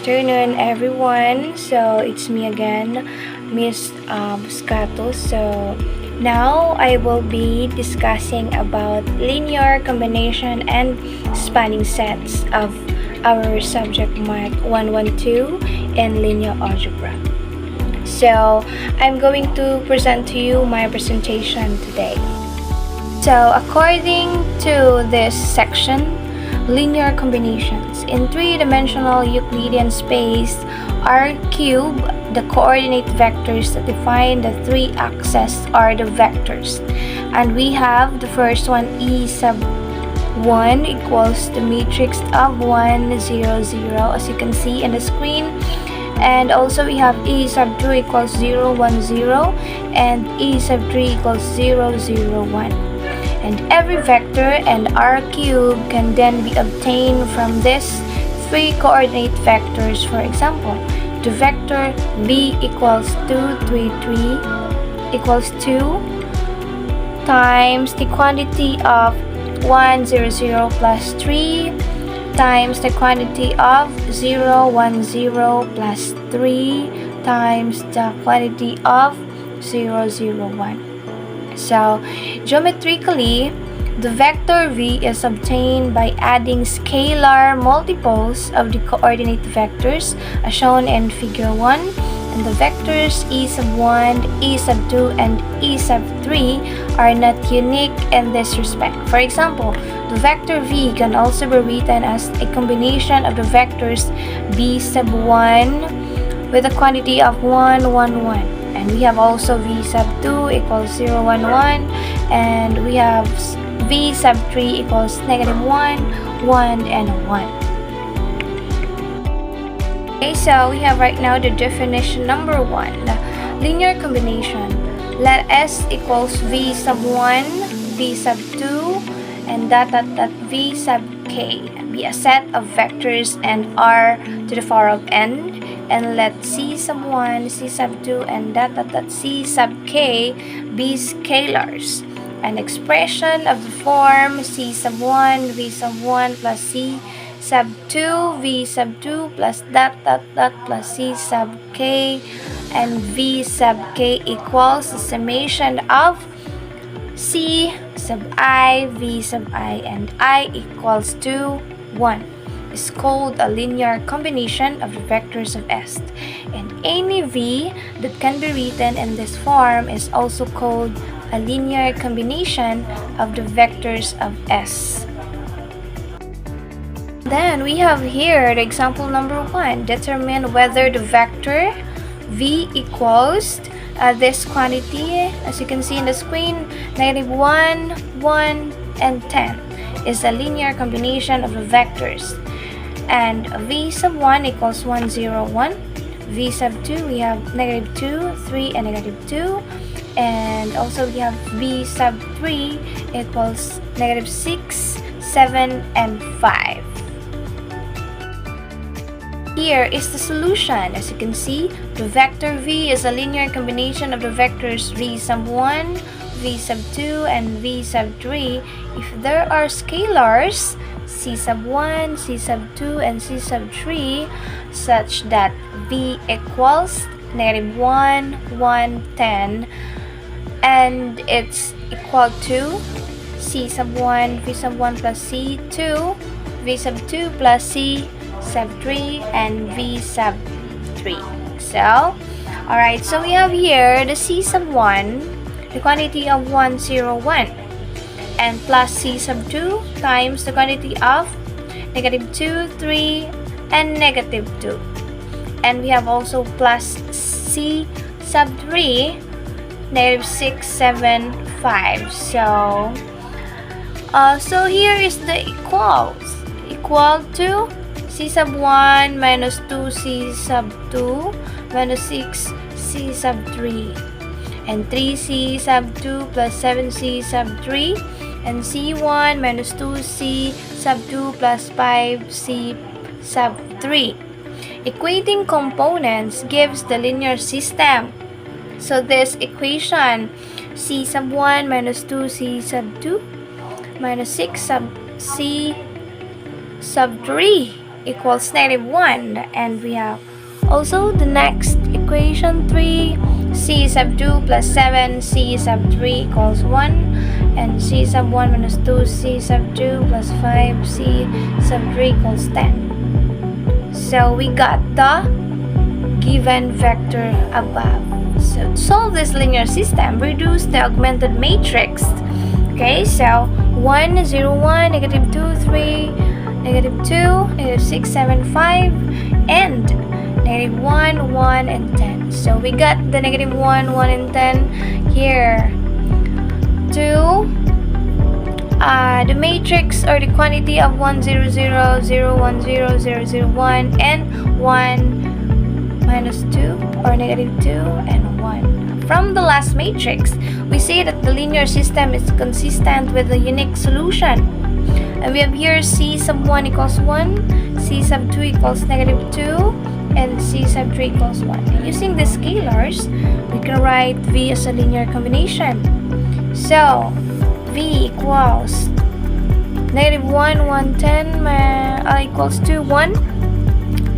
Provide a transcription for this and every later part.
afternoon, everyone. So it's me again, Miss Buscato. So now I will be discussing about linear combination and spanning sets of our subject mark 112 in linear algebra. So I'm going to present to you my presentation today. So according to this section, linear combinations in three-dimensional Euclidean space R cube, the coordinate vectors that define the three axes are the vectors, and we have the first one E sub 1 equals the matrix of 1 0 0 as you can see in the screen, and also we have E sub 2 equals 0 1 0 and E sub 3 equals 0 0 1. And every vector and R cube can then be obtained from these three coordinate vectors. For example, the vector b equals 2 3 3 equals 2 times the quantity of 1 0 0 plus 3 times the quantity of 0 1 0 plus 3 times the quantity of 0 0 1. So, geometrically, the vector v is obtained by adding scalar multiples of the coordinate vectors as shown in figure 1, and the vectors e sub 1, e sub 2, and e sub 3 are not unique in this respect. For example, the vector v can also be written as a combination of the vectors b sub 1 with a quantity of 1 1 1. And we have also v sub 2 equals 0 1 1, and we have v sub 3 equals negative 1 1 and 1. Okay, so we have right now the definition number 1. Linear combination. Let S equals v sub 1, v sub 2, and v sub k be a set of vectors and R to the power of n, and let C sub 1, C sub 2, and C sub k be scalars. An expression of the form C sub 1, V sub 1 plus C sub 2, V sub 2 plus plus C sub k and V sub k equals the summation of C sub I, V sub I, and I equals to 1 is called a linear combination of the vectors of S, and any V that can be written in this form is also called a linear combination of the vectors of S. Then we have here the example number 1. Determine whether the vector V equals this quantity, as you can see in the screen, negative 1, 1, and 10 is a linear combination of the vectors. And v sub 1 equals 1 0 1, v sub 2 we have negative 2 3 and negative 2, and also we have v sub 3 equals negative 6 7 and 5. Here is the solution. As you can see, the vector v is a linear combination of the vectors v sub 1, v sub 2, and v sub 3 if there are scalars C sub 1, C sub 2, and C sub 3 such that v equals negative 1, 1, 10, and it's equal to C sub 1, V sub 1 plus C 2, V sub 2 plus C sub 3, and V sub 3. So, alright, so we have here the C sub 1, the quantity of 1 0 1, and plus C sub 2 times the quantity of negative 2, 3, and negative 2. And we have also plus C sub 3, negative 6, 7, 5. So here is the equals. Equal to C sub 1 minus 2C sub 2 minus 6C sub 3. And 3C sub 2 plus 7C sub 3, and C1 minus 2C sub 2 plus 5C sub 3. Equating components gives the linear system. So this equation, C sub 1 minus 2C sub 2 minus 6 sub C sub 3 equals -1, and we have also the next equation 3, c sub 2 plus 7 c sub 3 equals 1, and c sub 1 minus 2 c sub 2 plus 5 c sub 3 equals 10. So we got the given vector above. So to solve this linear system, reduce the augmented matrix. Okay, so 1, 0, 1, negative 2, 3, negative 2, negative 6, 7, 5, and negative 1, 1, and 10. So we got the negative 1, 1, and 10 here. To the matrix or the quantity of 1, 0, 0, 0, 1, 0, 0, 0, 1, and 1 minus 2 or negative 2 and 1. From the last matrix, we say that the linear system is consistent with the unique solution. And we have here c sub 1 equals 1, c sub 2 equals negative 2, and c sub 3 equals 1. And using the scalars, we can write v as a linear combination. So, v equals negative 1, 1, 10 equals to 1,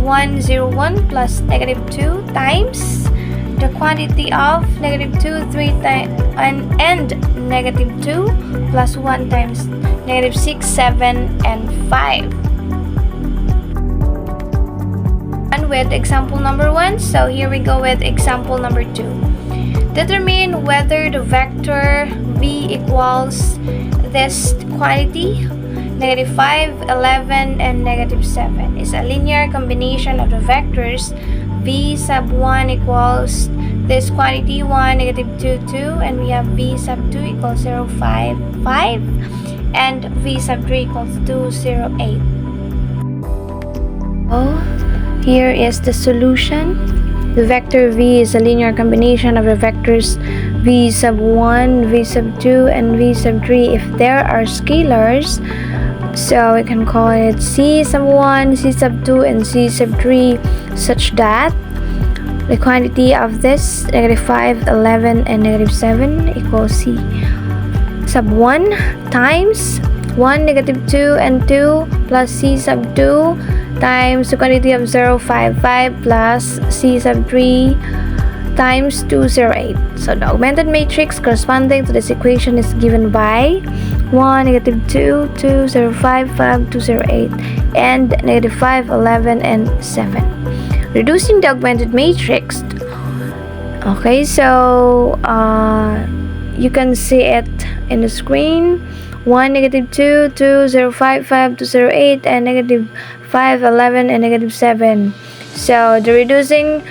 1, 0, 1 plus negative 2 times the quantity of negative 2, 3 and negative 2 plus 1 times negative 6, 7, and 5. And with example number 1, so here we go with example number 2. Determine whether the vector v equals this quantity, negative 5, 11, and negative 7 is a linear combination of the vectors v sub 1 equals this quantity 1, negative 2, 2, and we have v sub 2 equals 0, 5, 5, and v sub 3 equals 2, 0, 8. Oh, here is the solution. The vector v is a linear combination of the vectors v sub 1, v sub 2, and v sub 3 if there are scalars. So we can call it c sub 1, c sub 2, and c sub 3 such that the quantity of this negative 5, 11, and negative 7 equals c sub 1 times 1, negative 2, and 2 plus c sub 2 times the quantity of 0, 5, 5 plus c sub 3 times 2, 0, 8. So the augmented matrix corresponding to this equation is given by 1, negative 2, 2, 0, 5, 5, 2, 0, 8, and negative 5, 11, and 7. Reducing the augmented matrix. Okay, so you can see it in the screen. 1, negative 2, 2, 0, 5, 5, 2, 0, 8, and negative 5, 11, and negative 7. So the reducing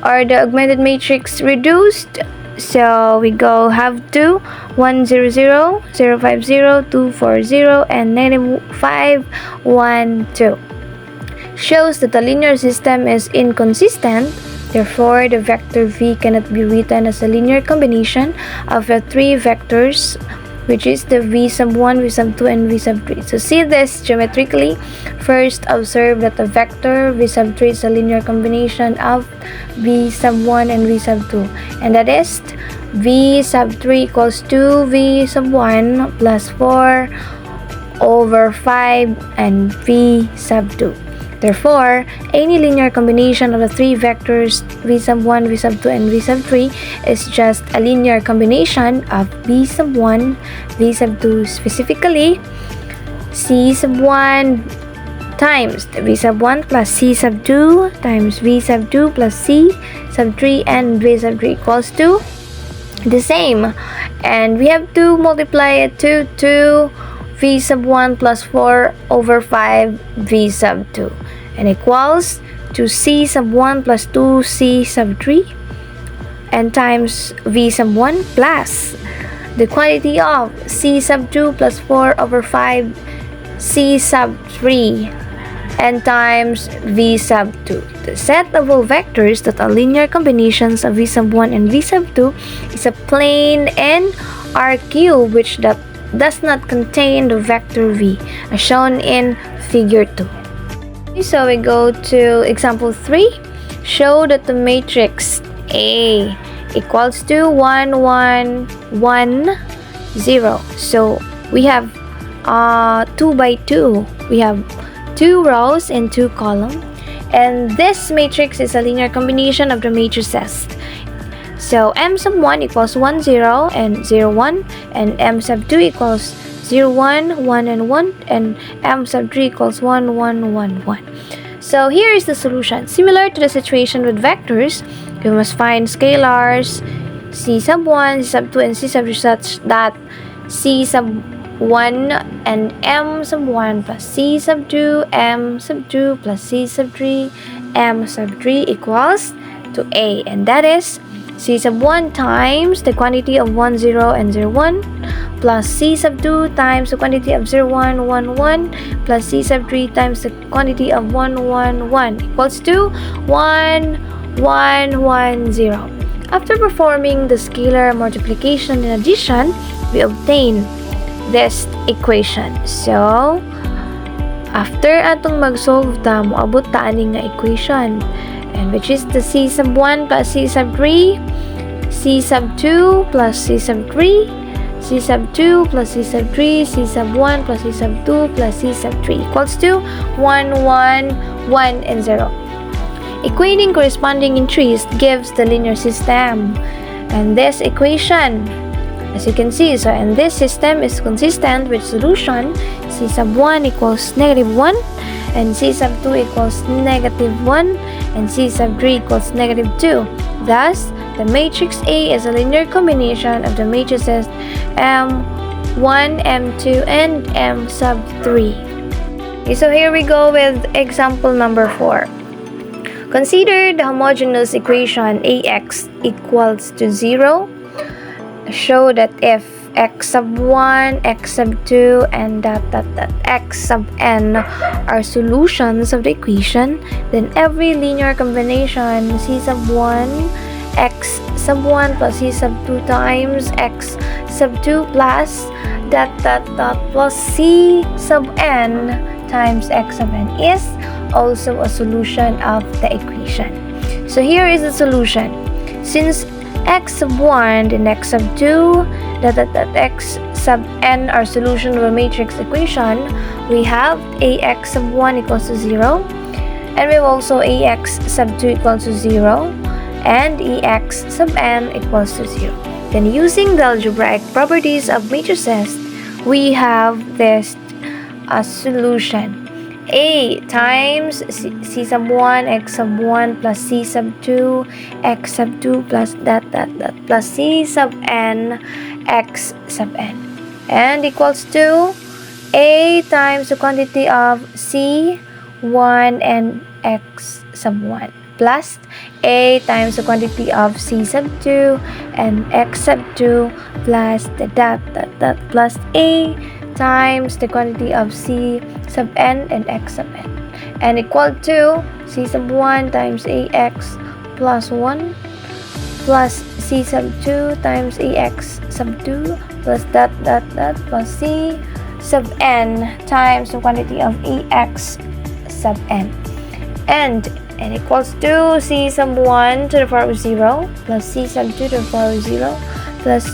or the augmented matrix reduced. So we go have 2, 1, 0, 0, 0, 5, 0, 2, 4, 0, and negative 5, 1, 2. Shows that the linear system is inconsistent. Therefore, the vector v cannot be written as a linear combination of the three vectors, which is the v sub 1, v sub 2, and v sub 3. So see this geometrically. First, observe that the vector v sub 3 is a linear combination of v sub 1 and v sub 2. And that is v sub 3 equals 2v sub 1 plus 4 over 5 and v sub 2. Therefore, any linear combination of the three vectors v sub 1, v sub 2, and v sub 3 is just a linear combination of v sub 1, v sub 2, specifically c sub 1 times v sub 1 plus c sub 2 times v sub 2 plus c sub 3 and v sub 3 equals to the same. And we have to multiply it to 2 v sub 1 plus 4 over 5 v sub 2 and equals to c sub 1 plus 2 c sub 3 and times v sub 1 plus the quantity of c sub 2 plus 4 over 5 c sub 3 and times v sub 2. The set of all vectors that are linear combinations of v sub 1 and v sub 2 is a plane in R-cube which does not contain the vector v, as shown in figure 2. So we go to example 3. Show that the matrix A equals to 1, 1, 1, 0. So we have 2 by 2. We have 2 rows and 2 columns. And this matrix is a linear combination of the matrices. So m sub 1 equals 1, 0 and 0, 1, and m sub 2 equals 0, 1, 1 and 1, and m sub 3 equals 1, 1, 1, 1. So here is the solution. Similar to the situation with vectors, we must find scalars c sub 1, c sub 2, and c sub 3 such that c sub 1 and m sub 1 plus c sub 2, m sub 2 plus c sub 3, m sub 3 equals to a, and that is c sub 1 times the quantity of 1, 0 and 0, 1 plus c sub 2 times the quantity of 0, 1, 1, 1 plus c sub 3 times the quantity of 1, 1, 1 equals to 1, 1, 1, 0. After performing the scalar multiplication and addition, we obtain this equation. So, after atong mag-solve ta, moabot ta ani nga equation, and which is the c sub 1 plus c sub 3, c sub 2 plus c sub 3, c sub 2 plus c sub 3, c sub 1 plus c sub 2 plus c sub 3 equals to 1, 1, 1, and 0. Equating corresponding entries gives the linear system. And this equation, as you can see, so and this system is consistent with solution c sub 1 equals negative 1, and c sub 2 equals negative 1, and c sub 3 equals negative 2. Thus, the matrix A is a linear combination of the matrices M1, M2, and M sub 3. Okay, so here we go with example number 4. Consider the homogeneous equation AX equals to 0. Show that if x sub 1, x sub 2, and x sub n are solutions of the equation, then every linear combination c sub 1, x sub 1 plus c sub 2 times x sub 2 plus plus c sub n times x sub n is also a solution of the equation. So here is the solution. Since x sub 1 and x sub 2 x sub n are solution of a matrix equation, we have ax sub 1 equals to 0, and we have also ax sub 2 equals to 0, and ex sub n equals to 0. Then using the algebraic properties of matrices, we have this solution. A times c sub 1 x sub 1 plus c sub 2 x sub 2 plus plus c sub n x sub n, and equals to A times the quantity of c 1 and x sub 1 plus A times the quantity of c sub 2 and x sub 2 plus plus A times the quantity of c sub n and x sub n, and equal to c sub 1 times ax plus 1 plus c sub 2 times ax sub 2 plus plus c sub n times the quantity of ax sub n, and equals to c sub 1 to the power of 0 plus c sub 2 to the power of 0 plus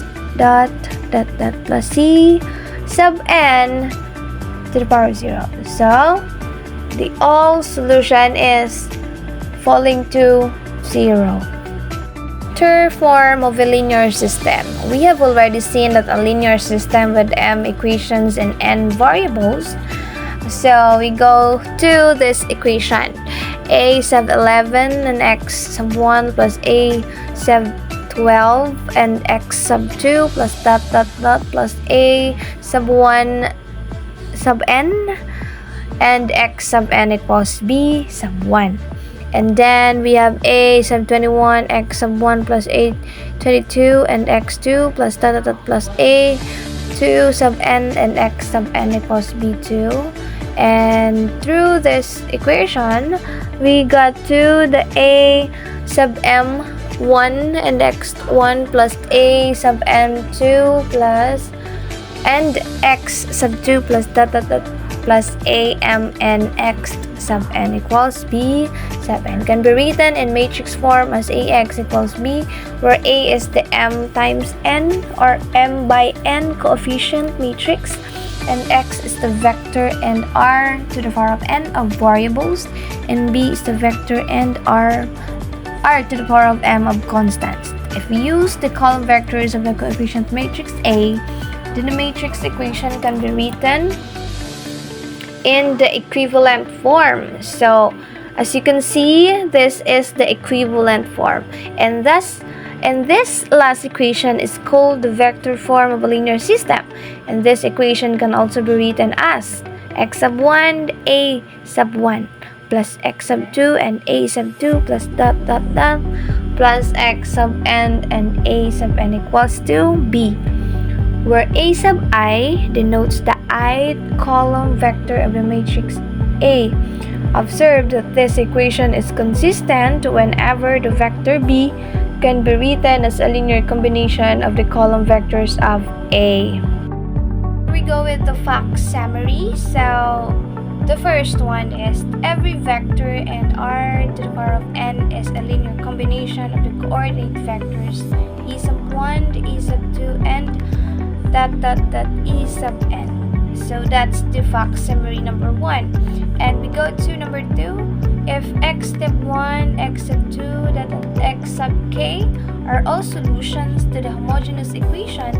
plus c sub n to the power of 0. So, the all solution is falling to 0. Third form of a linear system. We have already seen that a linear system with m equations and n variables. So, we go to this equation. A sub 11 and x sub 1 plus a sub 12 and x sub 2 plus plus a sub 1 sub n and x sub n equals b sub 1. And then we have a sub 21 x sub 1 plus a 22 and x2 plus plus a 2 sub n and x sub n equals b2. And through this equation, we got to the a sub m1 and x1 plus a sub m2 plus and x sub 2 plus plus a m and x sub n equals b sub n. Can be written in matrix form as ax equals b, where a is the m times n or m by n coefficient matrix, and x is the vector and r to the power of n of variables, and b is the vector and r to the power of m of constants. If we use the column vectors of the coefficient matrix A, then the matrix equation can be written in the equivalent form. So as you can see, this is the equivalent form, and this last equation is called the vector form of a linear system, and this equation can also be written as x sub 1 a sub 1 plus x sub 2 and a sub 2 plus dot dot dot plus x sub n and a sub n equals to b, where a sub I denotes the ith column vector of the matrix A. Observe that this equation is consistent whenever the vector b can be written as a linear combination of the column vectors of A. Here we go with the fact summary. So the first one is every vector and r to the power of n is a linear combination of the coordinate vectors e sub 1, e sub 2, and dot dot dot e sub n. So that's the fact summary number 1. And we go to number 2. If x sub 1, x sub 2, dot dot x sub k are all solutions to the homogeneous equation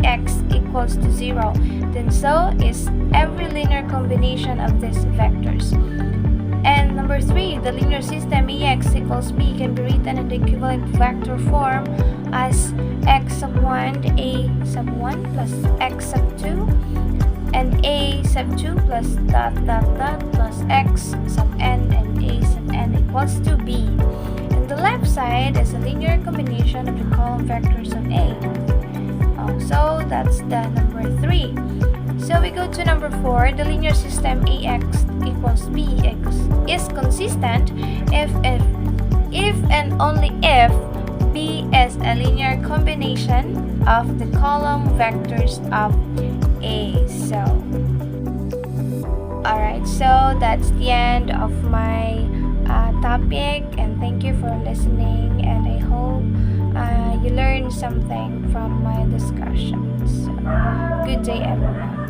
ax equals to 0, then so is every linear combination of these vectors. And number 3, the linear system ax equals b can be written in the equivalent vector form as x sub 1 a sub 1 plus x sub 2 and a sub 2 plus dot dot dot plus x sub n and a sub n equals to b. And the left side is a linear combination of the column vectors of A. So that's the number 3. So we go to number 4. The linear system ax equals b is consistent if and only if b is a linear combination of the column vectors of A. So alright, so that's the end of my topic, and thank you for listening, and I hope you learned something from my discussion. So good day everyone.